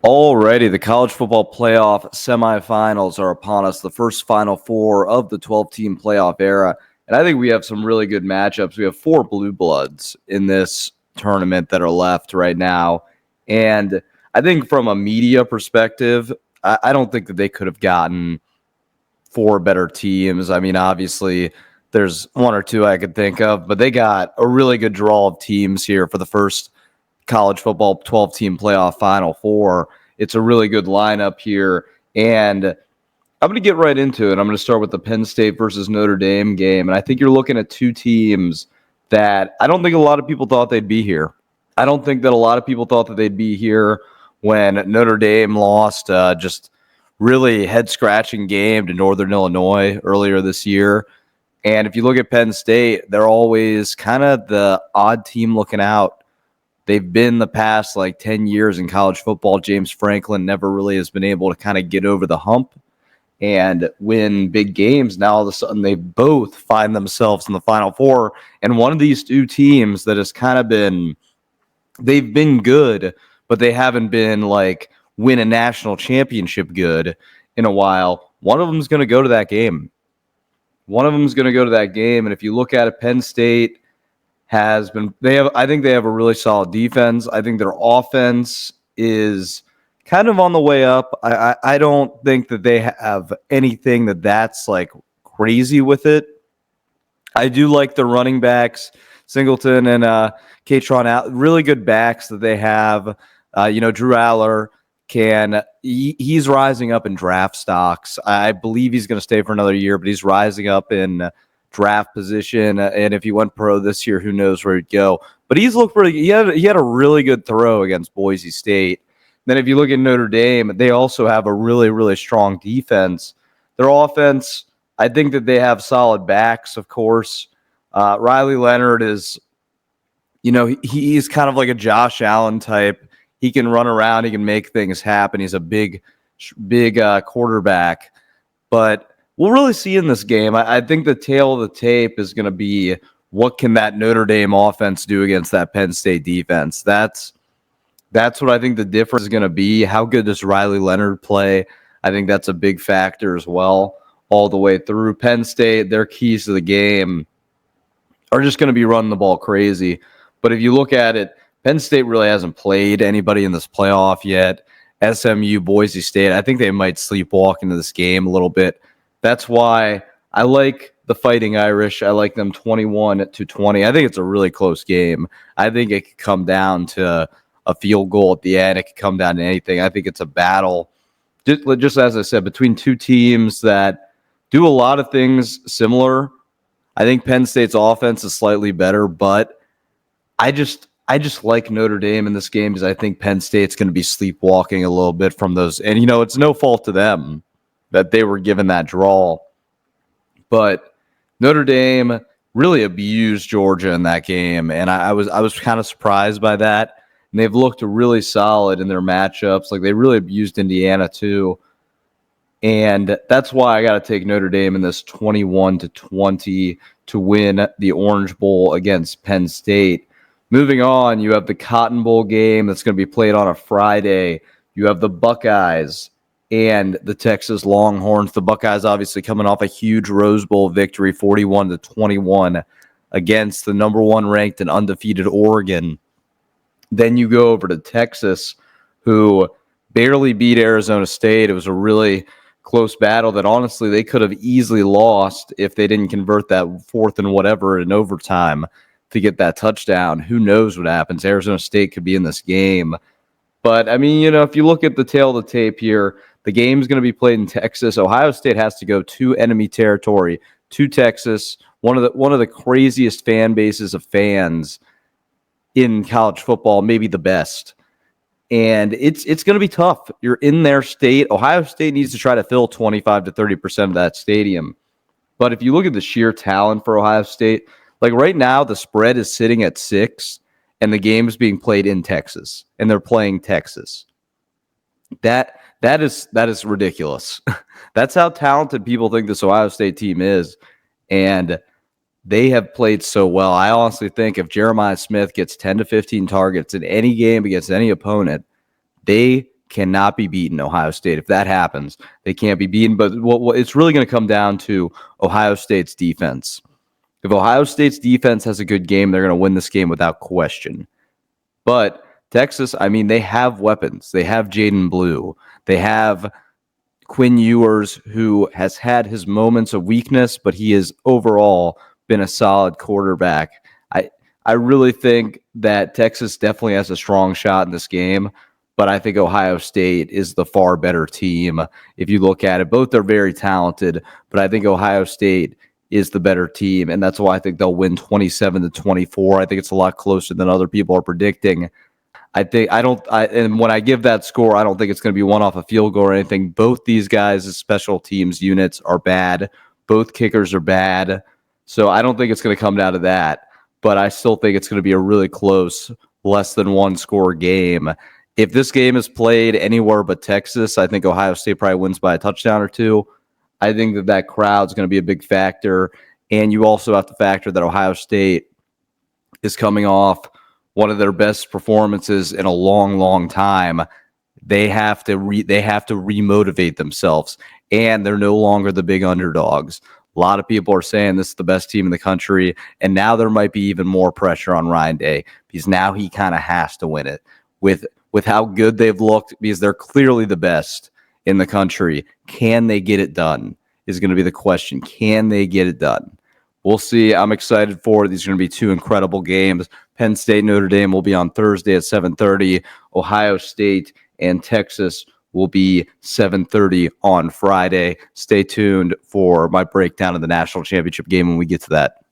Alrighty, the college football playoff semifinals are upon us, the first Final Four of the 12-team playoff era. And I think we have some really good matchups. We have four blue bloods in this tournament that are left right now. And I think from a media perspective, I don't think that they could have gotten four better teams. I mean, obviously, there's one or two I could think of, but they got a really good draw of teams here for the first college football 12-team playoff Final Four. It's a really good lineup here, and I'm going to get right into it. I'm going to start with the Penn State versus Notre Dame game, and I think you're looking at two teams that I don't think a lot of people thought they'd be here. I don't think that a lot of people thought that they'd be here when Notre Dame lost just really head-scratching game to Northern Illinois earlier this year. And if you look at Penn State, they're always kind of the odd team looking out. They've been the past 10 years in college football. James Franklin never really has been able to kind of get over the hump and win big games. Now all of a sudden they both find themselves in the Final Four. And one of these two teams that has kind of been, they've been good, but they haven't been win a national championship good in a while. One of them is going to go to that game. And if you look at it, Penn State I think they have a really solid defense. I think their offense is kind of on the way up. I don't think that they have anything that's crazy with it. I do like the running backs, Singleton and Katron, really good backs that they have. Drew Aller he's rising up in draft stocks. I believe he's going to stay for another year, but he's rising up in draft position, and if he went pro this year, who knows where he'd go. But he's looked pretty. He had a really good throw against Boise State. Then if you look at Notre Dame, they also have a really, really strong defense. Their offense, I think that they have solid backs, of course. Riley Leonard is, he's kind of like a Josh Allen type. He can run around. He can make things happen. He's a big quarterback. But we'll really see in this game. I think the tail of the tape is going to be what can that Notre Dame offense do against that Penn State defense. That's what I think the difference is going to be. How good does Riley Leonard play? I think that's a big factor as well all the way through. Penn State, their keys to the game are just going to be running the ball crazy. But if you look at it, Penn State really hasn't played anybody in this playoff yet. SMU, Boise State, I think they might sleepwalk into this game a little bit. That's why I like the Fighting Irish. I like them 21-20. I think it's a really close game. I think it could come down to a field goal at the end. It could come down to anything. I think it's a battle, just as I said, between two teams that do a lot of things similar. I think Penn State's offense is slightly better, but I just like Notre Dame in this game because I think Penn State's going to be sleepwalking a little bit from those. And, it's no fault to them that they were given that draw. But Notre Dame really abused Georgia in that game, and I was kind of surprised by that. And they've looked really solid in their matchups. They really abused Indiana too. And that's why I got to take Notre Dame in this 21-20 to win the Orange Bowl against Penn State. Moving on, you have the Cotton Bowl game that's going to be played on a Friday. You have the Buckeyes and the Texas Longhorns. The Buckeyes obviously coming off a huge Rose Bowl victory, 41-21 against the number one ranked and undefeated Oregon. Then you go over to Texas, who barely beat Arizona State. It was a really close battle that honestly they could have easily lost if they didn't convert that fourth and whatever in overtime to get that touchdown. Who knows what happens? Arizona State could be in this game. But, I mean, if you look at the tail of the tape here, the game's going to be played in Texas. Ohio State has to go to enemy territory, to Texas, one of the craziest fan bases of fans in college football, maybe the best. And it's going to be tough. You're in their state. Ohio State needs to try to fill 25 to 30% of that stadium. But if you look at the sheer talent for Ohio State, right now the spread is sitting at 6, and the game is being played in Texas, and they're playing Texas. That is ridiculous. That's how talented people think this Ohio State team is, and they have played so well. I honestly think if Jeremiah Smith gets 10 to 15 targets in any game against any opponent, they cannot be beaten, Ohio State. If that happens, they can't be beaten. But what it's really going to come down to Ohio State's defense. If Ohio State's defense has a good game, they're going to win this game without question. But Texas, I mean, they have weapons. They have Jaden Blue. They have Quinn Ewers, who has had his moments of weakness, but he has overall been a solid quarterback. I really think that Texas definitely has a strong shot in this game, but I think Ohio State is the far better team. If you look at it, both are very talented, but I think Ohio State is the better team, and that's why I think they'll win 27-24. I think it's a lot closer than other people are predicting. And when I give that score, I don't think it's going to be one off a field goal or anything. Both these guys' special teams units are bad. Both kickers are bad. So I don't think it's going to come down to that. But I still think it's going to be a really close, less than one score game. If this game is played anywhere but Texas, I think Ohio State probably wins by a touchdown or two. I think that crowd's going to be a big factor. And you also have to factor that Ohio State is coming off one of their best performances in a long, long time. They have to remotivate themselves, and they're no longer the big underdogs. A lot of people are saying this is the best team in the country, and now there might be even more pressure on Ryan Day because now he kind of has to win it with how good they've looked because they're clearly the best in the country. Can they get it done is going to be the question. Can they get it done? We'll see. I'm excited for it. These are going to be two incredible games. Penn State, Notre Dame will be on Thursday at 7:30. Ohio State and Texas will be 7:30 on Friday. Stay tuned for my breakdown of the national championship game when we get to that.